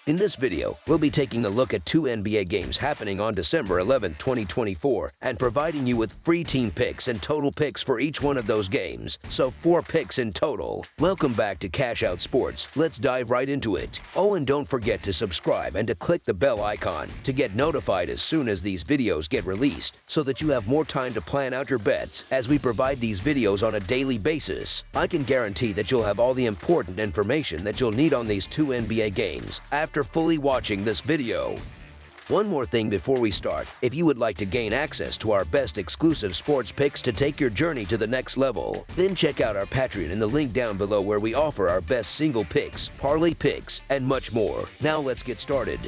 In this video, we'll be taking a look at 2 NBA games happening on December 11, 2024, and providing you with free team picks and total picks for each one of those games, so 4 picks in total. Welcome back to Cash Out Sports. Let's dive right into it. Oh, and don't forget to subscribe and to click the bell icon to get notified as soon as these videos get released, so that you have more time to plan out your bets as we provide these videos on a daily basis. I can guarantee that you'll have all the important information that you'll need on these 2 NBA games after fully watching this video. One more thing before we start, if you would like to gain access to our best exclusive sports picks to take your journey to the next level, then check out our Patreon in the link down below where we offer our best single picks, parlay picks, and much more. Now let's get started.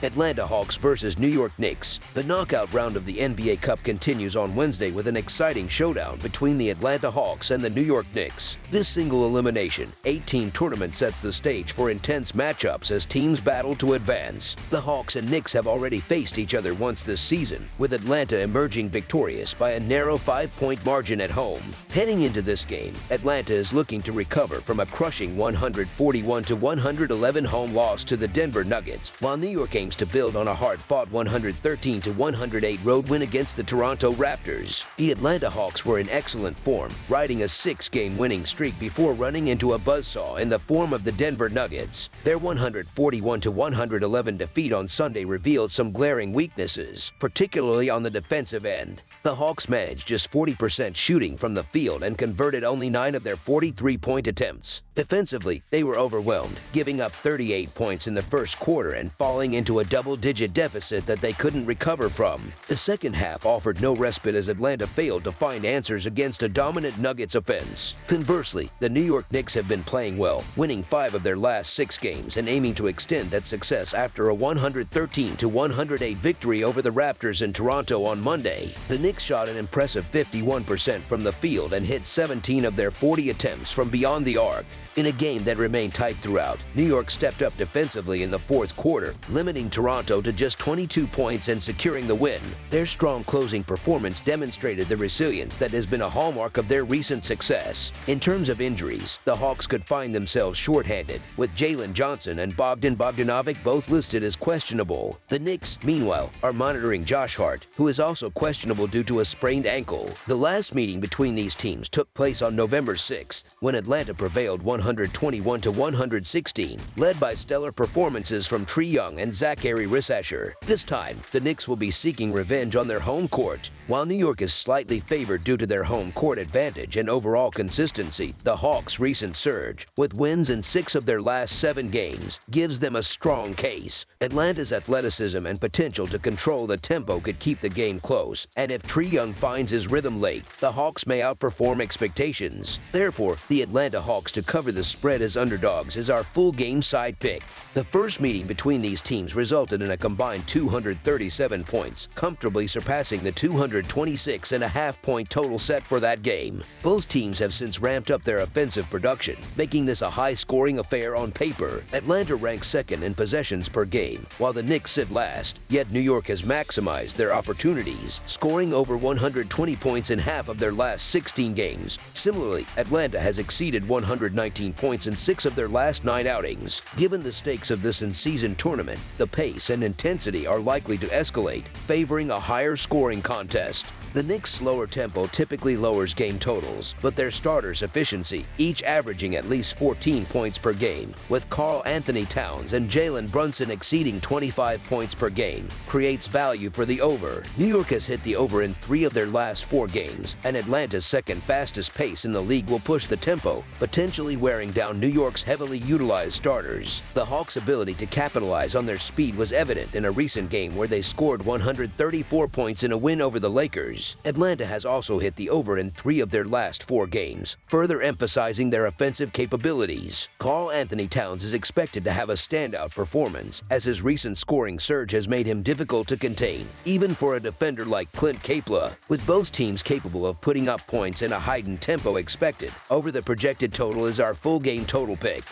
Atlanta Hawks versus New York Knicks. The knockout round of the NBA Cup continues on Wednesday with an exciting showdown between the Atlanta Hawks and the New York Knicks. This single elimination, 8-team tournament sets the stage for intense matchups as teams battle to advance. The Hawks and Knicks have already faced each other once this season, with Atlanta emerging victorious by a narrow 5-point margin at home. Heading into this game, Atlanta is looking to recover from a crushing 141-111 home loss to the Denver Nuggets, while New York aims to build on a hard-fought 113-108 road win against the Toronto Raptors. The Atlanta Hawks were in excellent form, riding a 6-game winning streak before running into a buzzsaw in the form of the Denver Nuggets. Their 141-111 defeat on Sunday revealed some glaring weaknesses, particularly on the defensive end. The Hawks managed just 40% shooting from the field and converted only 9 of their 43-point attempts. Defensively, they were overwhelmed, giving up 38 points in the first quarter and falling into a double-digit deficit that they couldn't recover from. The second half offered no respite as Atlanta failed to find answers against a dominant Nuggets offense. Conversely, the New York Knicks have been playing well, winning 5 of their last 6 games and aiming to extend that success after a 113-108 victory over the Raptors in Toronto on Monday. The Knicks shot an impressive 51% from the field and hit 17 of their 40 attempts from beyond the arc. In a game that remained tight throughout, New York stepped up defensively in the fourth quarter, limiting Toronto to just 22 points and securing the win. Their strong closing performance demonstrated the resilience that has been a hallmark of their recent success. In terms of injuries, the Hawks could find themselves shorthanded, with Jalen Johnson and Bogdan Bogdanovic both listed as questionable. The Knicks, meanwhile, are monitoring Josh Hart, who is also questionable due to a sprained ankle. The last meeting between these teams took place on November 6th, when Atlanta prevailed 121-116, led by stellar performances from Trae Young and Zachary Rissasher. This time, the Knicks will be seeking revenge on their home court. While New York is slightly favored due to their home court advantage and overall consistency, the Hawks' recent surge, with wins in 6 of their last 7 games, gives them a strong case. Atlanta's athleticism and potential to control the tempo could keep the game close, and if Trae Young finds his rhythm late, the Hawks may outperform expectations. Therefore, the Atlanta Hawks to cover the spread as underdogs is our full game side pick. The first meeting between these teams resulted in a combined 237 points, comfortably surpassing the 226.5-point total set for that game. Both teams have since ramped up their offensive production, making this a high-scoring affair on paper. Atlanta ranks second in possessions per game, while the Knicks sit last, yet New York has maximized their opportunities, scoring over 120 points in half of their last 16 games. Similarly, Atlanta has exceeded 119 points in 6 of their last 9 outings. Given the stakes of this in-season tournament, the pace and intensity are likely to escalate, favoring a higher scoring contest. The Knicks' slower tempo typically lowers game totals, but their starters' efficiency, each averaging at least 14 points per game, with Karl Anthony Towns and Jalen Brunson exceeding 25 points per game, creates value for the over. New York has hit the over in 3 of their last 4 games, and Atlanta's second fastest pace in the league will push the tempo, potentially wearing down New York's heavily utilized starters. The Hawks' ability to capitalize on their speed was evident in a recent game where they scored 134 points in a win over the Lakers. Atlanta has also hit the over in 3 of their last 4 games, further emphasizing their offensive capabilities. Karl Anthony Towns is expected to have a standout performance, as his recent scoring surge has made him difficult to contain, even for a defender like Clint Capela. With both teams capable of putting up points and a heightened tempo expected, over the projected total is our full game total pick.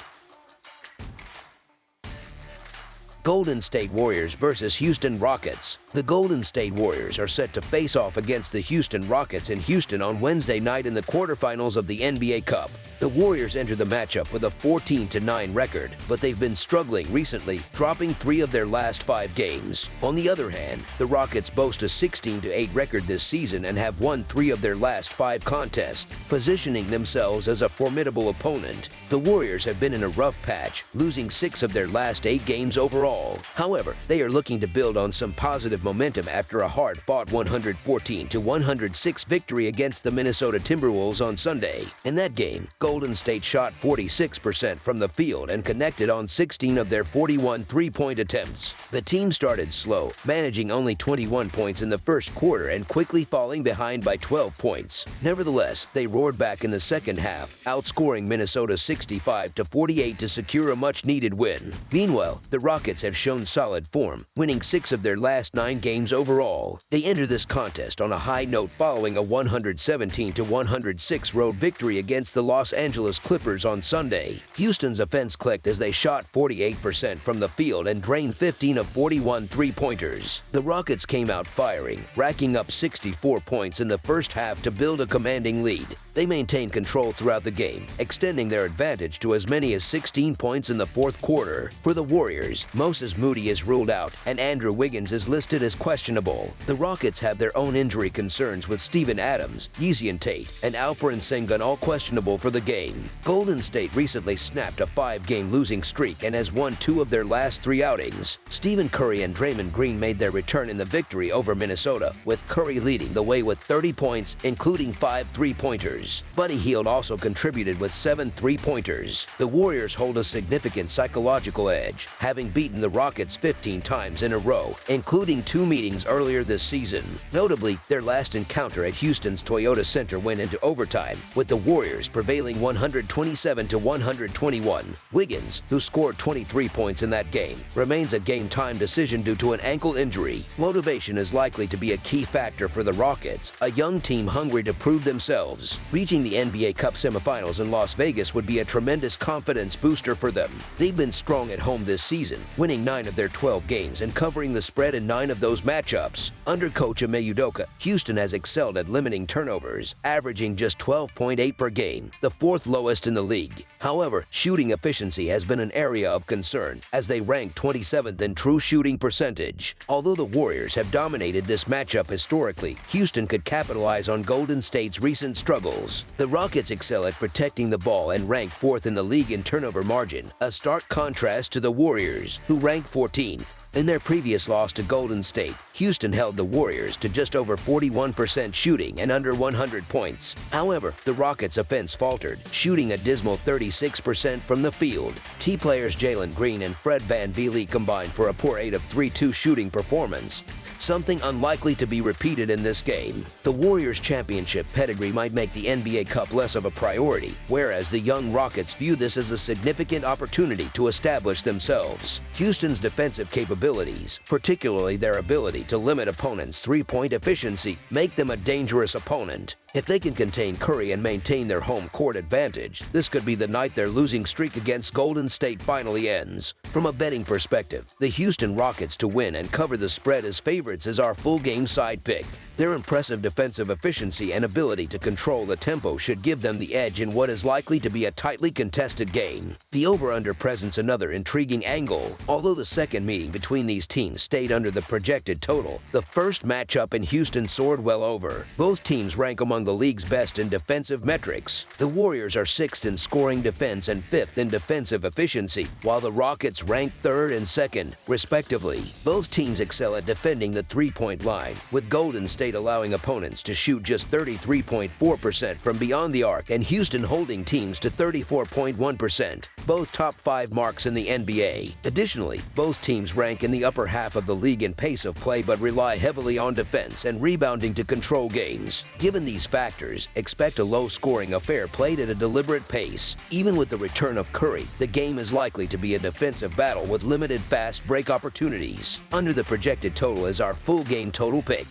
Golden State Warriors versus Houston Rockets. The Golden State Warriors are set to face off against the Houston Rockets in Houston on Wednesday night in the quarterfinals of the NBA Cup. The Warriors enter the matchup with a 14-9 record, but they've been struggling recently, dropping 3 of their last 5 games. On the other hand, the Rockets boast a 16-8 record this season and have won 3 of their last 5 contests, positioning themselves as a formidable opponent. The Warriors have been in a rough patch, losing 6 of their last 8 games overall. However, they are looking to build on some positive momentum after a hard-fought 114-106 victory against the Minnesota Timberwolves on Sunday. In that game, Golden State shot 46% from the field and connected on 16 of their 41 three-point attempts. The team started slow, managing only 21 points in the first quarter and quickly falling behind by 12 points. Nevertheless, they roared back in the second half, outscoring Minnesota 65-48 to secure a much-needed win. Meanwhile, the Rockets have shown solid form, winning 6 of their last 9 games overall. They enter this contest on a high note following a 117-106 road victory against the Los Angeles Clippers on Sunday. Houston's offense clicked as they shot 48% from the field and drained 15 of 41 three-pointers. The Rockets came out firing, racking up 64 points in the first half to build a commanding lead. They maintained control throughout the game, extending their advantage to as many as 16 points in the fourth quarter. For the Warriors, Moses Moody is ruled out and Andrew Wiggins is listed as questionable. The Rockets have their own injury concerns with Steven Adams, Yezian Tate, and Alperen Sengun all questionable for the game. Golden State recently snapped a 5-game losing streak and has won 2 of their last 3 outings. Stephen Curry and Draymond Green made their return in the victory over Minnesota, with Curry leading the way with 30 points, including 5 three-pointers. Buddy Hield also contributed with 7 three-pointers. The Warriors hold a significant psychological edge, having beaten the Rockets 15 times in a row, including 2 meetings earlier this season. Notably, their last encounter at Houston's Toyota Center went into overtime, with the Warriors prevailing 127-121. Wiggins, who scored 23 points in that game, remains a game-time decision due to an ankle injury. Motivation is likely to be a key factor for the Rockets, a young team hungry to prove themselves. Reaching the NBA Cup semifinals in Las Vegas would be a tremendous confidence booster for them. They've been strong at home this season, winning 9 of their 12 games and covering the spread in 9 of those matchups. Under coach Ime Udoka, Houston has excelled at limiting turnovers, averaging just 12.8 per game, the 4th lowest in the league. However, shooting efficiency has been an area of concern, as they rank 27th in true shooting percentage. Although the Warriors have dominated this matchup historically, Houston could capitalize on Golden State's recent struggles. The Rockets excel at protecting the ball and rank 4th in the league in turnover margin, a stark contrast to the Warriors, who rank 14th. In their previous loss to Golden State, Houston held the Warriors to just over 41% shooting and under 100 points. However, the Rockets' offense faltered, shooting a dismal 36% from the field. T-players Jalen Green and Fred VanVleet combined for a poor 8 of 3-2 shooting performance, something unlikely to be repeated in this game. The Warriors' championship pedigree might make the NBA Cup less of a priority, whereas the young Rockets view this as a significant opportunity to establish themselves. Houston's defensive capabilities, particularly their ability to limit opponents' three-point efficiency, make them a dangerous opponent. If they can contain Curry and maintain their home court advantage, this could be the night their losing streak against Golden State finally ends. From a betting perspective, the Houston Rockets to win and cover the spread as favorites is our full game side pick. Their impressive defensive efficiency and ability to control the tempo should give them the edge in what is likely to be a tightly contested game. The over-under presents another intriguing angle. Although the second meeting between these teams stayed under the projected total, the first matchup in Houston soared well over. Both teams rank among the league's best in defensive metrics. The Warriors are 6th in scoring defense and 5th in defensive efficiency, while the Rockets rank 3rd and 2nd, respectively. Both teams excel at defending the three-point line, with Golden State allowing opponents to shoot just 33.4% from beyond the arc and Houston holding teams to 34.1%, both top 5 marks in the NBA. Additionally, both teams rank in the upper half of the league in pace of play but rely heavily on defense and rebounding to control games. Given these factors, expect a low-scoring affair played at a deliberate pace. Even with the return of Curry, the game is likely to be a defensive battle with limited fast break opportunities. Under the projected total is our full game total pick.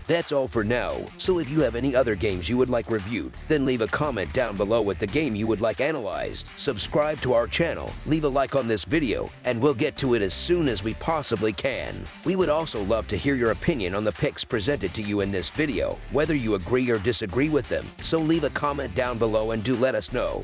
That's all for now, so if you have any other games you would like reviewed, then leave a comment down below with the game you would like analyzed. Subscribe to our channel, leave a like on this video, and we'll get to it as soon as we possibly can. We would also love to hear your opinion on the picks presented to you in this video, whether you agree or disagree with them, so leave a comment down below and do let us know.